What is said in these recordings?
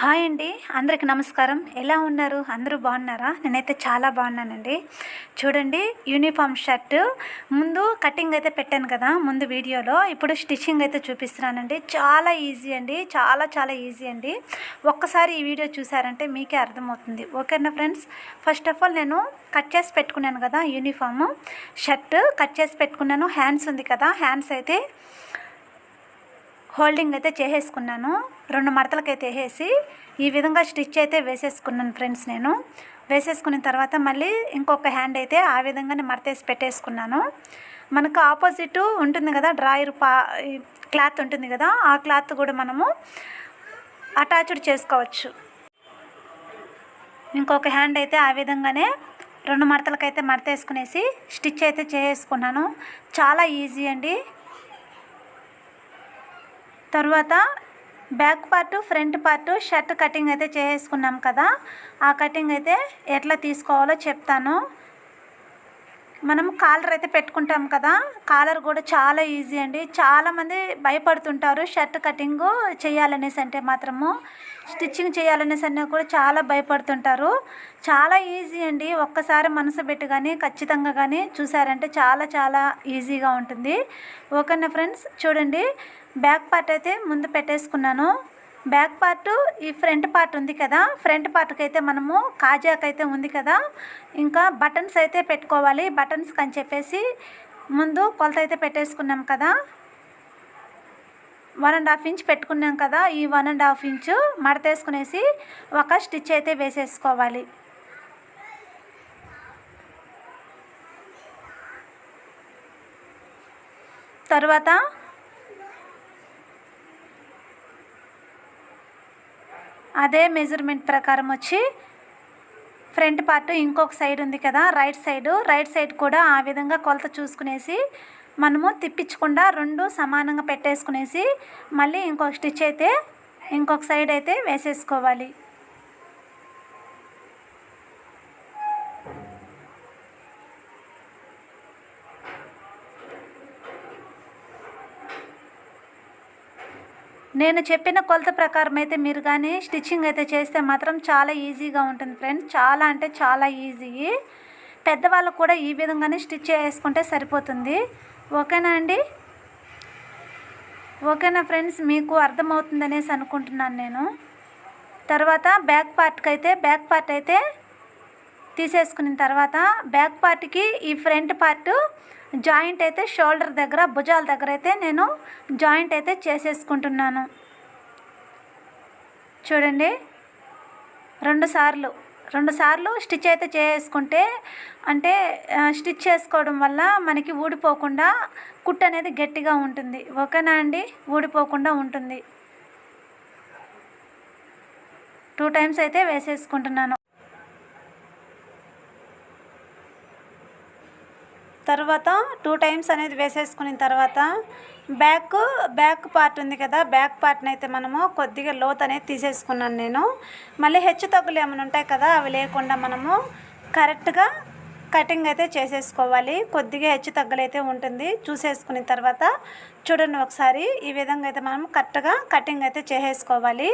Hi అండి, అందరికి నమస్కారం. ఎలా ఉన్నారు? అందరూ బాగున్నారా? నేనైతే చాలా బాగున్నానండి. చూడండి, యూనిఫామ్ షర్ట్ ముందు కటింగ్ అయితే పెట్టాను కదా ముందు వీడియోలో. ఇప్పుడు స్టిచ్చింగ్ అయితే చూపిస్తున్నానండి. చాలా ఈజీ అండి, చాలా చాలా ఈజీ అండి. ఒక్కసారి ఈ వీడియో చూసారంటే మీకే అర్థమవుతుంది. ఓకేనా ఫ్రెండ్స్? ఫస్ట్ ఆఫ్ ఆల్ నేను కట్ చేసి పెట్టుకున్నాను కదా యూనిఫాము షర్ట్ కట్ చేసి పెట్టుకున్నాను. హ్యాండ్స్ ఉంది కదా, హ్యాండ్స్ అయితే హోల్డింగ్ అయితే చేసేసుకున్నాను. 2 మడతలకైతే వేసేసి ఈ విధంగా స్టిచ్ అయితే వేసేసుకున్నాను ఫ్రెండ్స్. నేను వేసేసుకున్న తర్వాత మళ్ళీ ఇంకొక హ్యాండ్ అయితే ఆ విధంగానే మడతేసి పెట్టేసుకున్నాను. మనకు ఆపోజిట్ ఉంటుంది కదా డ్రాయర్ క్లాత్ ఉంటుంది కదా, ఆ క్లాత్ కూడా మనము అటాచ్డ్ చేసుకోవచ్చు. ఇంకొక హ్యాండ్ అయితే ఆ విధంగానే 2 మడతలకైతే మడతేసుకునేసి స్టిచ్ అయితే చేసుకున్నాను. చాలా ఈజీ అండి. తర్వాత back part front part shirt cutting అయితే చేసుకున్నాం కదా, ఆ కటింగ్ అయితే ఎట్లా తీసుకోవాలో చెప్తాను. మనం కాలర్ అయితే పెట్టుకుంటాం కదా, కాలర్ కూడా చాలా ఈజీ అండి. చాలామంది భయపడుతుంటారు షర్ట్ కటింగ్ చేయాలనేసి, అంటే మాత్రము స్టిచ్చింగ్ చేయాలనేసి అన్నీ కూడా చాలా భయపడుతుంటారు. చాలా ఈజీ అండి. ఒక్కసారి మనసు పెట్టి కానీ ఖచ్చితంగా కానీ చూసారంటే చాలా చాలా ఈజీగా ఉంటుంది. ఓకేనా ఫ్రెండ్స్? చూడండి, బ్యాక్ పార్ట్ అయితే ముందు పెట్టేసుకున్నాను. బ్యాక్ పార్ట్ ఈ ఫ్రంట్ పార్ట్ ఉంది కదా, ఫ్రంట్ పార్ట్కి అయితే మనము కాజాకైతే ఉంది కదా, ఇంకా బటన్స్ అయితే పెట్టుకోవాలి. బటన్స్కి అని చెప్పేసి ముందు కొలత అయితే పెట్టేసుకున్నాం కదా, 1.5 ఇంచ్ పెట్టుకున్నాం కదా. ఈ 1.5 ఇంచు మడతేసుకునేసి ఒక స్టిచ్ అయితే వేసేసుకోవాలి. తర్వాత అదే మెజర్మెంట్ ప్రకారం వచ్చి ఫ్రంట్ పార్ట్ ఇంకొక సైడ్ ఉంది కదా రైట్ సైడ్ కూడా ఆ విధంగా కొలత చూసుకునేసి మనము తిప్పించకుండా 2 సమానంగా పెట్టేసుకునేసి మళ్ళీ ఇంకొక స్టిచ్ అయితే ఇంకొక సైడ్ అయితే వేసేసుకోవాలి. నేను చెప్పిన కొలత ప్రకారం అయితే మీరు కానీ స్టిచ్చింగ్ అయితే చేస్తే మాత్రం చాలా ఈజీగా ఉంటుంది ఫ్రెండ్స్. చాలా అంటే చాలా ఈజీ. పెద్దవాళ్ళకు కూడా ఈ విధంగానే స్టిచ్ చేసుకుంటే సరిపోతుంది. ఓకేనా అండి? ఓకేనా ఫ్రెండ్స్? మీకు అర్థమవుతుంది అనేసి అనుకుంటున్నాను నేను. తర్వాత బ్యాక్ పార్ట్ అయితే తీసేసుకున్న తర్వాత బ్యాక్ పార్ట్కి ఈ ఫ్రంట్ పార్ట్ జాయింట్ అయితే షోల్డర్ దగ్గర భుజాల దగ్గర అయితే నేను జాయింట్ అయితే చేసేసుకుంటున్నాను. చూడండి, 2 సార్లు స్టిచ్ అయితే చేసుకుంటే, అంటే స్టిచ్ చేసుకోవడం వల్ల మనకి ఊడిపోకుండా కుట్టు అనేది గట్టిగా ఉంటుంది. ఓకేనా అండి? ఊడిపోకుండా ఉంటుంది. 2 టైమ్స్ అయితే వేసేసుకుంటున్నాను. తర్వాత 2 టైమ్స్ అనేది వేసేసుకున్న తర్వాత బ్యాక్ పార్ట్ ఉంది కదా, బ్యాక్ పార్ట్ని అయితే మనము కొద్దిగా లోత్ అనేది తీసేసుకున్నాను నేను. మళ్ళీ హెచ్చు తగ్గులు ఏమైనా ఉంటాయి కదా, అవి లేకుండా మనము కరెక్ట్గా కటింగ్ అయితే చేసేసుకోవాలి. కొద్దిగా హెచ్చు తగ్గులు అయితే ఉంటుంది. చూసేసుకున్న తర్వాత చూడండి ఒకసారి, ఈ విధంగా అయితే మనం కరెక్ట్గా కటింగ్ అయితే చేసేసుకోవాలి.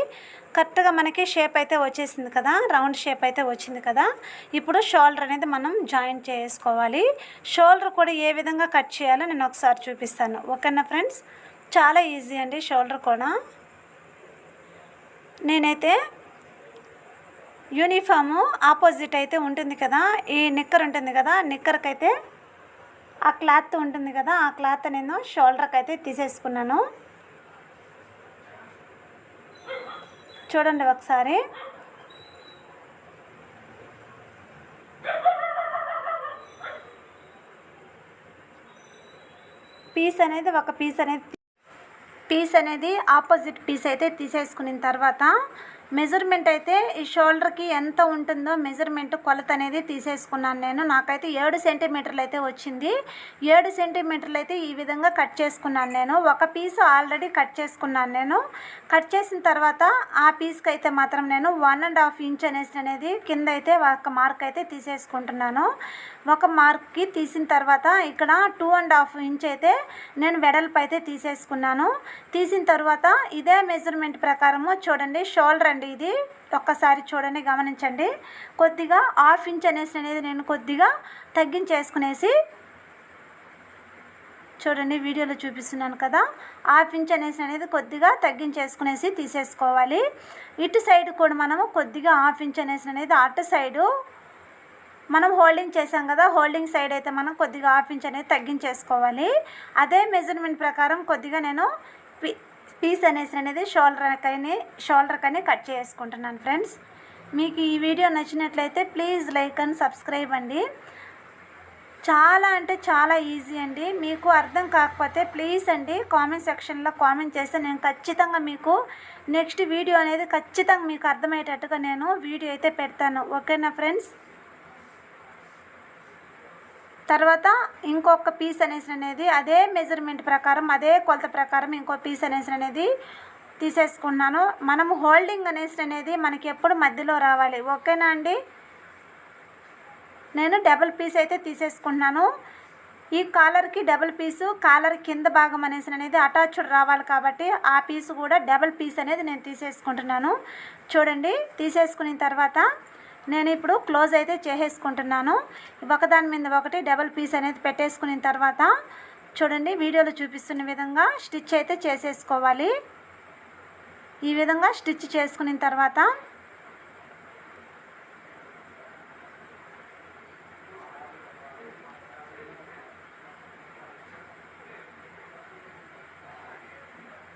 కరెక్ట్గా మనకి షేప్ అయితే వచ్చేసింది కదా, రౌండ్ షేప్ అయితే వచ్చింది కదా. ఇప్పుడు షోల్డర్ అనేది మనం జాయింట్ చేసుకోవాలి. షోల్డర్ కూడా ఏ విధంగా కట్ చేయాలో నేను ఒకసారి చూపిస్తాను. ఓకేనా ఫ్రెండ్స్? చాలా ఈజీ అండి షోల్డర్ కూడా. నేనైతే యూనిఫాము ఆపోజిట్ అయితే ఉంటుంది కదా, ఈ నిక్కర్ ఉంటుంది కదా, నిక్కర్కి అయితే ఆ క్లాత్ ఉంటుంది కదా, ఆ క్లాత్ నేను షోల్డర్కి అయితే తీసేసుకున్నాను. చూడండి ఒకసారి. పీస్ అనేది ఆపోజిట్ పీస్ అయితే తీసేసుకున్న తర్వాత మెజర్మెంట్ అయితే ఈ షోల్డర్కి ఎంత ఉంటుందో మెజర్మెంట్ కొలత అనేది తీసేసుకున్నాను నేను. నాకైతే 7 సెంటీమీటర్లు అయితే వచ్చింది. 7 సెంటీమీటర్లు అయితే ఈ విధంగా కట్ చేసుకున్నాను నేను. ఒక పీస్ ఆల్రెడీ కట్ చేసుకున్నాను నేను. కట్ చేసిన తర్వాత ఆ పీస్కి అయితే మాత్రం నేను 1.5 ఇంచ్ అనేది కింద అయితే ఒక మార్క్ అయితే తీసేసుకుంటున్నాను. ఒక మార్క్కి తీసిన తర్వాత ఇక్కడ 2.5 ఇంచ్ అయితే నేను వెడల్పు అయితే తీసేసుకున్నాను. తీసిన తర్వాత ఇదే మెజర్మెంట్ ప్రకారము చూడండి, షోల్డర్ అండి ఇది. ఒక్కసారి చూడండి, గమనించండి. కొద్దిగా 1/2 ఇంచ్ అనేది నేను కొద్దిగా తగ్గించేసుకునేసి, చూడండి వీడియోలో చూపిస్తున్నాను కదా, 1/2 ఇంచ్ అనేది కొద్దిగా తగ్గించేసుకునేసి తీసేసుకోవాలి. ఇటు సైడ్ కూడా మనము కొద్దిగా 1/2 ఇంచ్ అనేది అటు సైడు మనం హోల్డింగ్ చేసాం కదా, హోల్డింగ్ సైడ్ అయితే మనం కొద్దిగా 1/2 ఇంచ్ అనేది తగ్గించేసుకోవాలి. అదే మెజర్మెంట్ ప్రకారం కొద్దిగా నేను పీస్ అనేది షోల్డర్ కని కట్ చేసుకుంటున్నాను ఫ్రెండ్స్. మీకు ఈ వీడియో నచ్చినట్లయితే ప్లీజ్ లైక్ అండ్ సబ్స్క్రైబ్ అండి. చాలా అంటే చాలా ఈజీ అండి. మీకు అర్థం కాకపోతే ప్లీజ్ అండి కామెంట్ సెక్షన్లో కామెంట్ చేస్తే నేను ఖచ్చితంగా మీకు నెక్స్ట్ వీడియో అనేది ఖచ్చితంగా మీకు అర్థమయ్యేటట్టుగా నేను వీడియో అయితే పెడతాను. ఓకేనా ఫ్రెండ్స్? తర్వాత ఇంకొక పీస్ అనేది అదే మెజర్మెంట్ ప్రకారం, అదే కొలత ప్రకారం ఇంకో పీస్ అనేది తీసేసుకున్నాను. మనము హోల్డింగ్ అనేది మనకి ఎప్పుడు మధ్యలో రావాలి. ఓకేనా అండి? నేను డబుల్ పీస్ అయితే తీసేసుకుంటున్నాను. ఈ కాలర్కి డబుల్ పీసు, కాలర్ కింద భాగం అనేది అటాచ్డ్ రావాలి కాబట్టి ఆ పీసు కూడా డబుల్ పీస్ అనేది నేను తీసేసుకుంటున్నాను. చూడండి, తీసేసుకున్న తర్వాత నేను ఇప్పుడు క్లోజ్ అయితే చేసేసుకుంటున్నాను. ఒకదాని మీద ఒకటి డబుల్ పీస్ అనేది పెట్టేసుకున్న తర్వాత చూడండి వీడియోలో చూపిస్తున్న విధంగా స్టిచ్ అయితే చేసేసుకోవాలి. ఈ విధంగా స్టిచ్ చేసుకున్న తర్వాత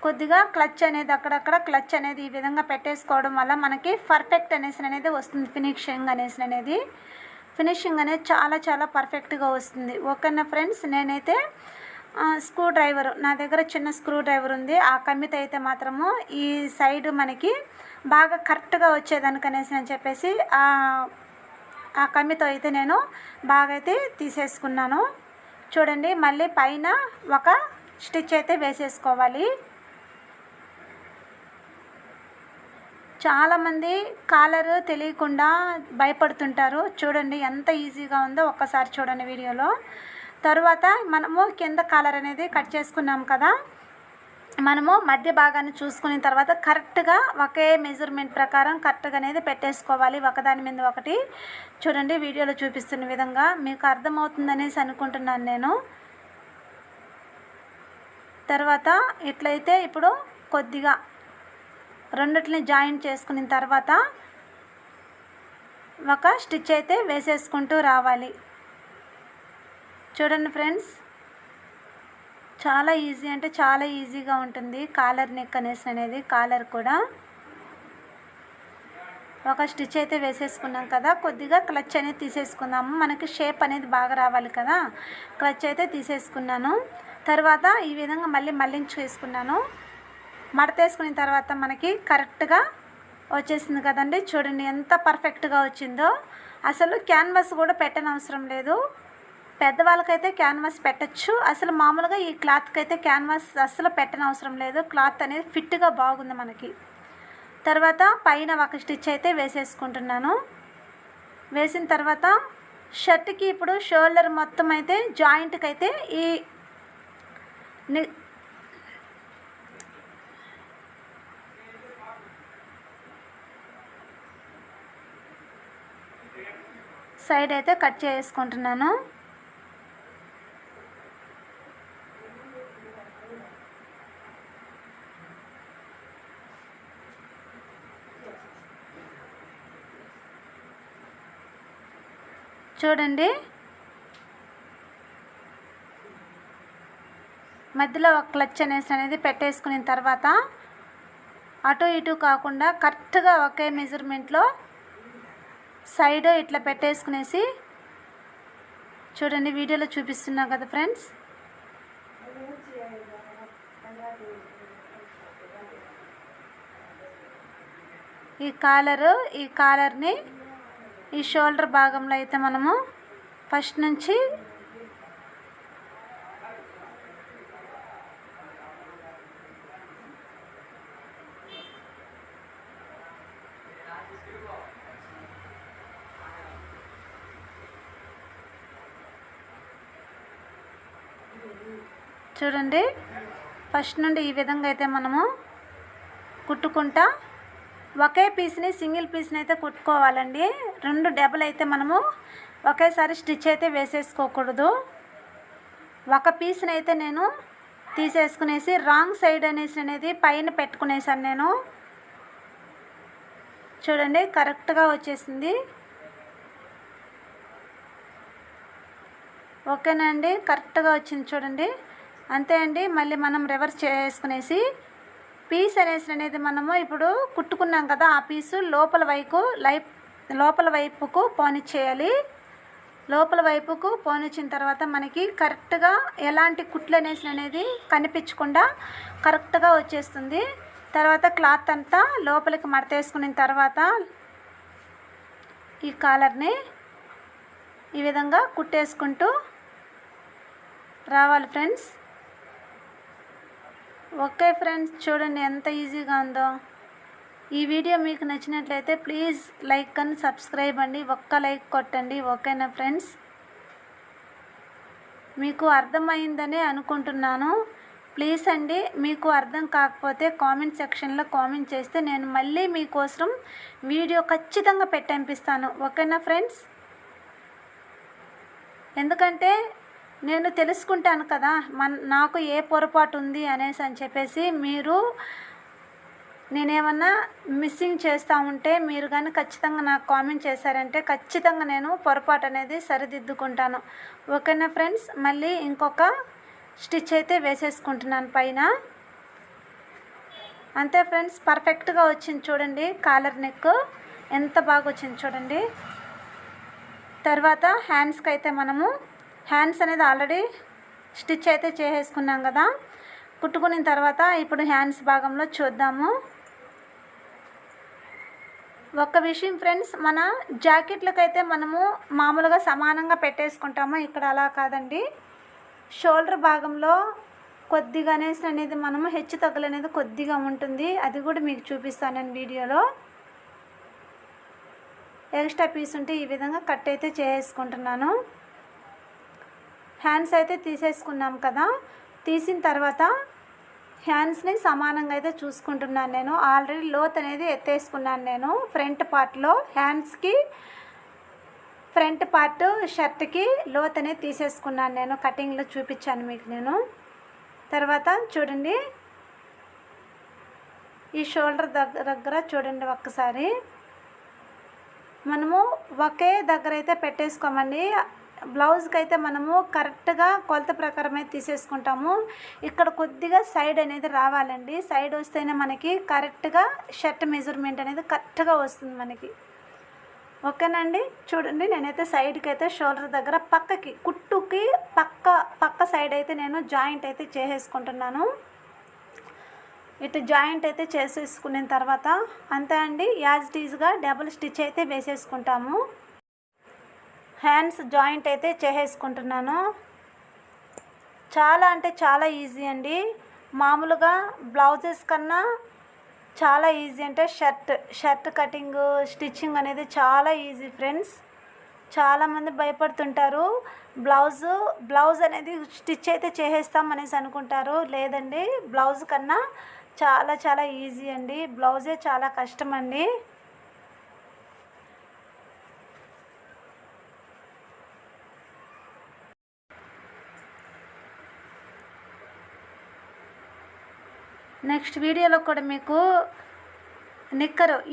కొద్దిగా క్లచ్ అనేది అక్కడక్కడ క్లచ్ అనేది ఈ విధంగా పెట్టేసుకోవడం వల్ల మనకి పర్ఫెక్ట్ అనేది వస్తుంది. ఫినిషింగ్ అనేది చాలా చాలా పర్ఫెక్ట్గా వస్తుంది. ఓకేనా ఫ్రెండ్స్? నేనైతే స్క్రూ డ్రైవర్, నా దగ్గర చిన్న స్క్రూ డ్రైవర్ ఉంది. ఆ కమ్మితో అయితే మాత్రము ఈ సైడ్ మనకి బాగా కరెక్ట్గా వచ్చేదానికనేసి అని చెప్పేసి ఆ కమ్మితో అయితే నేను బాగా అయితే తీసేసుకున్నాను. చూడండి, మళ్ళీ పైన ఒక స్టిచ్ అయితే వేసేసుకోవాలి. చాలామంది కాలర్ తెలియకుండా భయపడుతుంటారు. చూడండి ఎంత ఈజీగా ఉందో ఒక్కసారి చూడండి వీడియోలో. తర్వాత మనము కింద కాలర్ అనేది కట్ చేసుకున్నాం కదా, మనము మధ్య భాగాన్ని చూసుకున్న తర్వాత కరెక్ట్గా ఒకే మెజర్మెంట్ ప్రకారం కరెక్ట్గా అనేది పెట్టేసుకోవాలి ఒకదాని మీద ఒకటి. చూడండి వీడియోలో చూపిస్తున్న విధంగా మీకు అర్థమవుతుందనేసి అనుకుంటున్నాను నేను. తర్వాత ఇట్లయితే ఇప్పుడు కొద్దిగా రెండిటిని జాయింట్ చేసుకున్న తర్వాత ఒక స్టిచ్ అయితే వేసేసుకుంటూ రావాలి. చూడండి ఫ్రెండ్స్, చాలా ఈజీ అంటే చాలా ఈజీగా ఉంటుంది కాలర్ నెక్ అనేది. కాలర్ కూడా ఒక స్టిచ్ అయితే వేసేసుకున్నాం కదా, కొద్దిగా క్లచ్ అనేది తీసేసుకుందాము. మనకి షేప్ అనేది బాగా రావాలి కదా, క్లచ్ అయితే తీసేసుకున్నాను. తర్వాత ఈ విధంగా మళ్ళించి వేసుకున్నాను. మడతేసుకున్న తర్వాత మనకి కరెక్ట్గా వచ్చేసింది కదండి. చూడండి ఎంత పర్ఫెక్ట్గా వచ్చిందో. అసలు క్యాన్వాస్ కూడా పెట్టనవసరం లేదు. పెద్దవాళ్ళకైతే క్యాన్వాస్ పెట్టచ్చు. అసలు మామూలుగా ఈ క్లాత్కి అయితే క్యాన్వాస్ అసలు పెట్టనవసరం లేదు. క్లాత్ అనేది ఫిట్గా బాగుంది మనకి. తర్వాత పైన ఒక స్టిచ్ అయితే వేసేసుకుంటున్నాను. వేసిన తర్వాత షర్ట్కి ఇప్పుడు షోల్డర్ మొత్తం అయితే జాయింట్కి అయితే ఈ సైడ్ అయితే కట్ చేసుకుంటున్నాను. చూడండి, మధ్యలో ఒక క్లచ్ అనేది పెట్టేసుకున్న తర్వాత అటు ఇటు కాకుండా కరెక్ట్గా ఒకే మెజర్మెంట్లో సైడ్ ఇట్లా పెట్టేసుకునేసి, చూడండి వీడియోలో చూపిస్తున్నా కదా ఫ్రెండ్స్. ఈ కాలర్ని ఈ షోల్డర్ భాగంలో అయితే మనము ఫస్ట్ నుంచి చూడండి ఫస్ట్ నుండి ఈ విధంగా అయితే మనము కుట్టుకుంటా ఒకే పీస్ని సింగిల్ పీస్ని అయితే కుట్టుకోవాలండి. 2 డబుల్ అయితే మనము ఒకేసారి స్టిచ్ అయితే వేసేసుకోకూడదు. ఒక పీస్ని అయితే నేను తీసేసుకునేసి రాంగ్ సైడ్ అనేది పైన పెట్టుకునేసాను నేను. చూడండి కరెక్ట్గా వచ్చేసింది. ఓకేనా అండి, కరెక్ట్గా వచ్చింది చూడండి. అంతే అండి. మళ్ళీ మనం రివర్స్ చేసుకునేసి పీస్ అనేది మనము ఇప్పుడు కుట్టుకున్నాం కదా, ఆ పీసు లోపల వైపుకు పోనిచ్చేయాలి. లోపల వైపుకు పోనిచ్చిన తర్వాత మనకి కరెక్ట్గా ఎలాంటి కుట్లు అనేది కనిపించకుండా కరెక్ట్గా వచ్చేస్తుంది. తర్వాత క్లాత్ అంతా లోపలికి మడతేసుకున్న తర్వాత ఈ కాలర్ని ఈ విధంగా కుట్టేసుకుంటూ రావాలి ఫ్రెండ్స్. ఓకే ఫ్రెండ్స్, చూడండి ఎంత ఈజీగా ఉందో. ఈ వీడియో మీకు నచ్చినట్లయితే ప్లీజ్ లైక్ అండ్ సబ్స్క్రైబ్ అండి. ఒక్క లైక్ కొట్టండి. ఓకేనా ఫ్రెండ్స్, మీకు అర్థమైందని అనుకుంటున్నాను. ప్లీజ్ అండి, మీకు అర్థం కాకపోతే కామెంట్ సెక్షన్లో కామెంట్ చేస్తే నేను మళ్ళీ మీకోసం వీడియో ఖచ్చితంగా పెట్టంపిస్తాను. ఓకేనా ఫ్రెండ్స్, ఎందుకంటే నేను తెలుసుకుంటాను కదా నాకు ఏ పొరపాటు ఉంది అని చెప్పేసి. మీరు నేనేమన్నా మిస్సింగ్ చేస్తూ ఉంటే మీరు కానీ ఖచ్చితంగా నాకు కామెంట్ చేశారంటే ఖచ్చితంగా నేను పొరపాటు అనేది సరిదిద్దుకుంటాను. ఓకేనా ఫ్రెండ్స్, మళ్ళీ ఇంకొక స్టిచ్ అయితే వేసేసుకుంటున్నాను పైన. అంతే ఫ్రెండ్స్, పర్ఫెక్ట్గా వచ్చింది చూడండి. కాలర్ నెక్ ఎంత బాగా వచ్చింది చూడండి. తర్వాత హ్యాండ్స్కి అయితే మనము హ్యాండ్స్ అనేది ఆల్రెడీ స్టిచ్ అయితే చేసేసుకున్నాం కదా. కుట్టుకున్న తర్వాత ఇప్పుడు హ్యాండ్స్ భాగంలో చూద్దాము. ఒక విషయం ఫ్రెండ్స్, మన జాకెట్లకైతే మనము మామూలుగా సమానంగా పెట్టేసుకుంటాము. ఇక్కడ అలా కాదండి. షోల్డర్ భాగంలో కొద్దిగా అనేది మనము హెచ్చు తగ్గులు అనేది కొద్దిగా ఉంటుంది. అది కూడా మీకు చూపిస్తాను నేను వీడియోలో. ఎక్స్ట్రా పీస్ ఉంటే ఈ విధంగా కట్ అయితే చేసుకుంటున్నాను. హ్యాండ్స్ అయితే తీసేసుకున్నాం కదా. తీసిన తర్వాత హ్యాండ్స్ని సమానంగా అయితే చూసుకుంటున్నాను నేను. ఆల్రెడీ లోత్ అనేది ఎత్తేసుకున్నాను నేను ఫ్రంట్ పార్ట్లో. హ్యాండ్స్కి ఫ్రంట్ పార్ట్ షర్ట్కి లోత్ అనేది తీసేసుకున్నాను నేను. కటింగ్లో చూపించాను మీకు నేను. తర్వాత చూడండి ఈ షోల్డర్ దగ్గర చూడండి ఒక్కసారి. మనము ఒకే దగ్గర అయితే పెట్టేసుకోమండి. బ్లౌజ్కి అయితే మనము కరెక్ట్గా కొలత ప్రకారం అయితే తీసేసుకుంటాము. ఇక్కడ కొద్దిగా సైడ్ అనేది రావాలండి. సైడ్ వస్తేనే మనకి కరెక్ట్గా షర్ట్ మెజర్మెంట్ అనేది కరెక్ట్గా వస్తుంది మనకి. ఓకేనండి, చూడండి నేనైతే సైడ్కి అయితే షోల్డర్ దగ్గర పక్కకి కుట్టుకి పక్క సైడ్ అయితే నేను జాయింట్ అయితే చేసేసుకుంటున్నాను. ఇటు జాయింట్ అయితే చేసేసుకున్న తర్వాత అంతే అండి, యాజ్ ఇట్ ఈజ్గా డబుల్ స్టిచ్ అయితే వేసేసుకుంటాము. హ్యాండ్స్ జాయింట్ అయితే చేసేసుకుంటున్నాను. చాలా అంటే చాలా ఈజీ అండి. మామూలుగా బ్లౌజెస్ కన్నా చాలా ఈజీ. అంటే షర్ట్ కటింగ్ స్టిచ్చింగ్ అనేది చాలా ఈజీ ఫ్రెండ్స్. చాలామంది భయపడుతుంటారు. బ్లౌజ్ అనేది స్టిచ్ అయితే చేసేస్తాం అనేసి అనుకుంటారు. లేదండి, బ్లౌజ్ కన్నా చాలా చాలా ఈజీ అండి. బ్లౌజే చాలా కష్టం అండి. నెక్స్ట్ వీడియోలో కూడా మీకు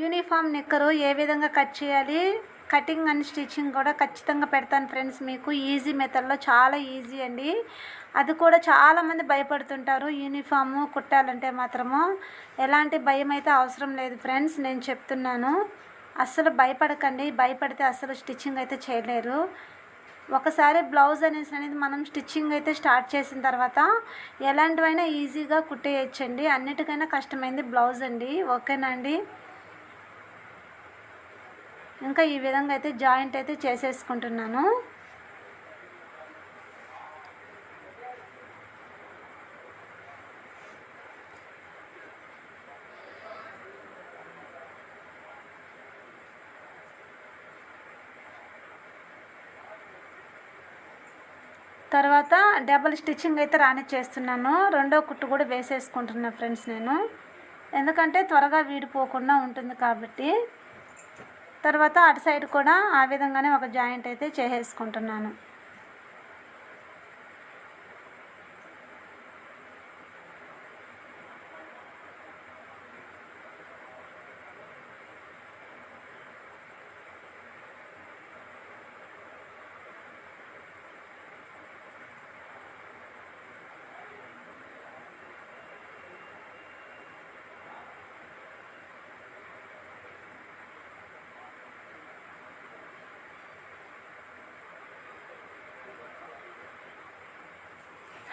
యూనిఫామ్ నిక్కరు ఏ విధంగా కట్ చేయాలి, కటింగ్ అండ్ స్టిచ్చింగ్ కూడా ఖచ్చితంగా పెడతాను ఫ్రెండ్స్. మీకు ఈజీ మెథడ్లో చాలా ఈజీ అండి. అది కూడా చాలామంది భయపడుతుంటారు యూనిఫాము కుట్టాలంటే. మాత్రము ఎలాంటి భయం అయితే అవసరం లేదు ఫ్రెండ్స్, నేను చెప్తున్నాను. అస్సలు భయపడకండి. భయపడితే అస్సలు స్టిచ్చింగ్ అయితే చేయలేరు. ఒకసారి బ్లౌజ్ అనేది మనం స్టిచ్చింగ్ అయితే స్టార్ట్ చేసిన తర్వాత ఎలాంటివైనా ఈజీగా కుట్టేయచ్చండి. అన్నిటికైనా కష్టమైంది బ్లౌజ్ అండి. ఓకేనా అండి, ఇంకా ఈ విధంగా అయితే జాయింట్ అయితే చేసేసుకుంటున్నాను. తర్వాత డబల్ స్టిచ్చింగ్ అయితే రానిచ్చేస్తున్నాను. రెండో కుట్టు కూడా వేసేసుకుంటున్నా ఫ్రెండ్స్ నేను. ఎందుకంటే త్వరగా వీడిపోకుండా ఉంటుంది కాబట్టి. తర్వాత అటు సైడ్ కూడా ఆ విధంగానే ఒక జాయింట్ అయితే చేసేసుకుంటున్నాను.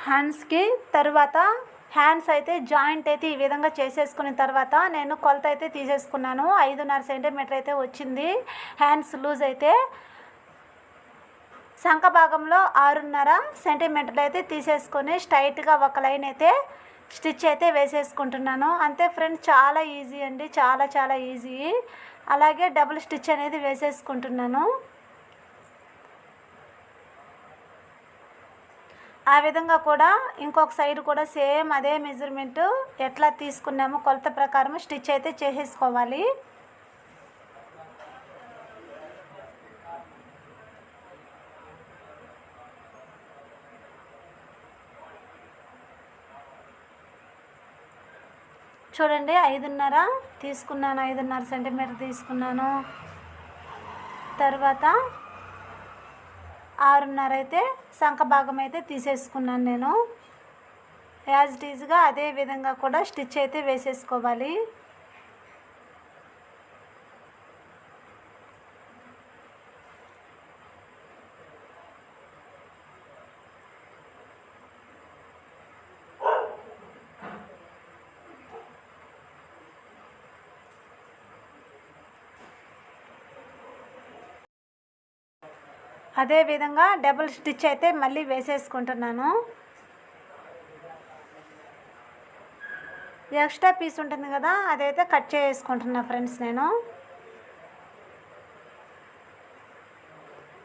హ్యాండ్స్కి తర్వాత హ్యాండ్స్ అయితే జాయింట్ అయితే ఈ విధంగా చేసేసుకున్న తర్వాత నేను కొలత అయితే తీసేసుకున్నాను. 5.5 సెంటీమీటర్ అయితే వచ్చింది హ్యాండ్స్ లూజ్ అయితే. సంఖ భాగంలో 6.5 సెంటీమీటర్లు అయితే తీసేసుకొని స్ట్రైట్గా ఒక లైన్ అయితే స్టిచ్ అయితే వేసేసుకుంటున్నాను. అంతే ఫ్రెండ్స్, చాలా ఈజీ అండి, చాలా చాలా ఈజీ. అలాగే డబుల్ స్టిచ్ అనేది వేసేసుకుంటున్నాను. ఆ విధంగా కూడా ఇంకొక సైడ్ కూడా సేమ్ అదే మెజర్మెంట్ ఎట్లా తీసుకున్నామో కొలత ప్రకారం స్టిచ్ అయితే చేసేసుకోవాలి. చూడండి, 5.5 తీసుకున్నాను, 5.5 సెంటీమీటర్ తీసుకున్నాను. తర్వాత 6.5 అయితే సంఖ భాగం అయితే తీసేసుకున్నాను నేను. యాజ్ ఇట్ ఈజ్గా అదే విధంగా కూడా స్టిచ్ అయితే వేసేసుకోవాలి. అదే విధంగా డబుల్ స్టిచ్ అయితే మళ్ళీ వేసేసుకుంటున్నాను. ఎక్స్ట్రా పీస్ ఉంటుంది కదా, అదైతే కట్ చేసుకుంటున్నా ఫ్రెండ్స్ నేను.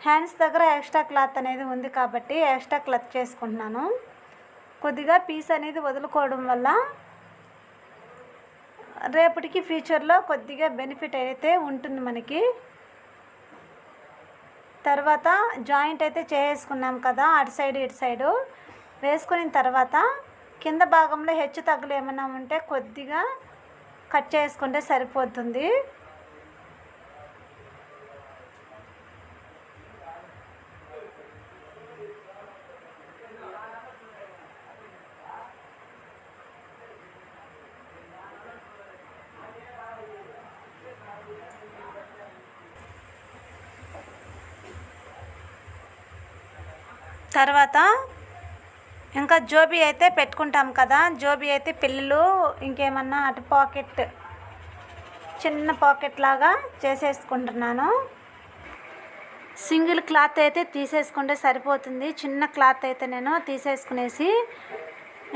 హ్యాండ్స్ దగ్గర ఎక్స్ట్రా క్లాత్ అనేది ఉంది కాబట్టి ఎక్స్ట్రా క్లాత్ చేసుకుంటున్నాను. కొద్దిగా పీస్ అనేది వదులుకోవడం వల్ల రేపటికి ఫ్యూచర్లో కొద్దిగా బెనిఫిట్ అయితే ఉంటుంది మనకి. తర్వాత జాయింట్ అయితే చేసుకున్నాం కదా, అటు సైడ్ ఇటు సైడు వేసుకున్న తర్వాత కింద భాగంలో హెచ్చు తగ్గులు ఏమైనా ఉంటే కొద్దిగా కట్ చేసుకుంటే సరిపోతుంది. తర్వాత ఇంకా జోబీ అయితే పెట్టుకుంటాం కదా, జోబీ అయితే పిల్లలు ఇంకేమన్నా అటు పాకెట్ చిన్న పాకెట్ లాగా చేసేసుకుంటున్నాను. సింగిల్ క్లాత్ అయితే తీసేసుకుంటే సరిపోతుంది. చిన్న క్లాత్ అయితే నేను తీసేసుకునేసి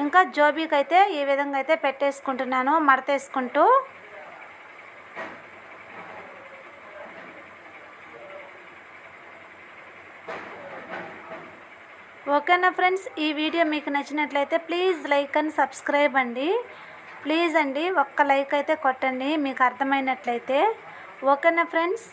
ఇంకా జోబీకి అయితే ఈ విధంగా అయితే పెట్టేసుకుంటున్నాను మడతేసుకుంటూ. ఓకేనా ఫ్రెండ్స్, ఈ వీడియో మీకు నచ్చినట్లయితే ప్లీజ్ లైక్ అండ్ సబ్స్క్రైబ్ అండి. ప్లీజ్ అండి, ఒక్క లైక్ అయితే కొట్టండి మీకు అర్థమైనట్లయితే. ఓకేనా ఫ్రెండ్స్.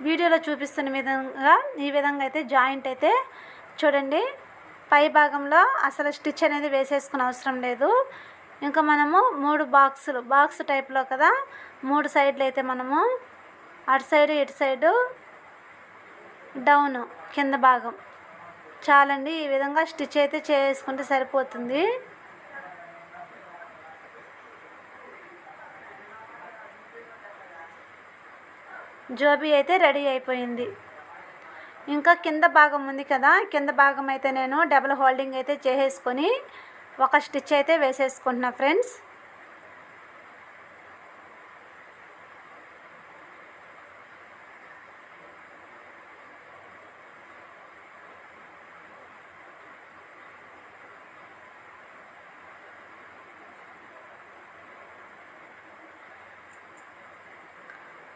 వీడియోలో చూపిస్తున్న విధంగా ఈ విధంగా అయితే జాయింట్ అయితే చూడండి. పై భాగంలో అసలు స్టిచ్ అనేది వేసేసుకునే అవసరం లేదు. ఇంకా మనము 3 బాక్స్ టైప్లో కదా, 3 సైడ్లు అయితే మనము అటు సైడు ఇటు సైడు డౌన్ కింద భాగం చాలండి. ఈ విధంగా స్టిచ్ అయితే చేసుకుంటే సరిపోతుంది. జోబీ అయితే రెడీ అయిపోయింది. ఇంకా కింద భాగం ఉంది కదా, కింద భాగం అయితే నేను డబుల్ హోల్డింగ్ అయితే చేసేసుకొని ఒక స్టిచ్ అయితే వేసేసుకుంటున్నా ఫ్రెండ్స్.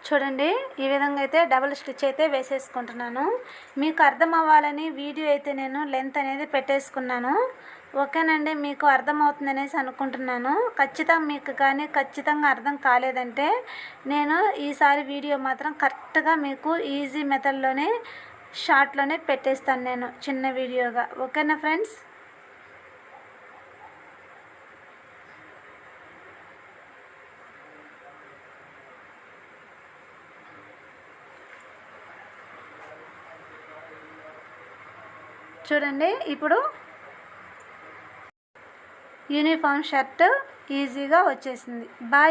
చూడండి, ఈ విధంగా అయితే డబుల్ స్టిచ్ అయితే వేసేసుకుంటున్నాను. మీకు అర్థం అవ్వాలని వీడియో అయితే నేను లెంత్ అనేది పెట్టేసుకున్నాను. ఓకేనండి, మీకు అర్థమవుతుంది అనేసి అనుకుంటున్నాను. ఖచ్చితంగా అర్థం కాలేదంటే నేను ఈసారి వీడియో మాత్రం కరెక్ట్గా మీకు ఈజీ మెథడ్లోనే షార్ట్లోనే పెట్టేస్తాను నేను చిన్న వీడియోగా. ఓకేనా ఫ్రెండ్స్? చూడండి, ఇప్పుడు యూనిఫామ్ షర్ట్ ఈజీగా వచ్చేసింది. బాయ్.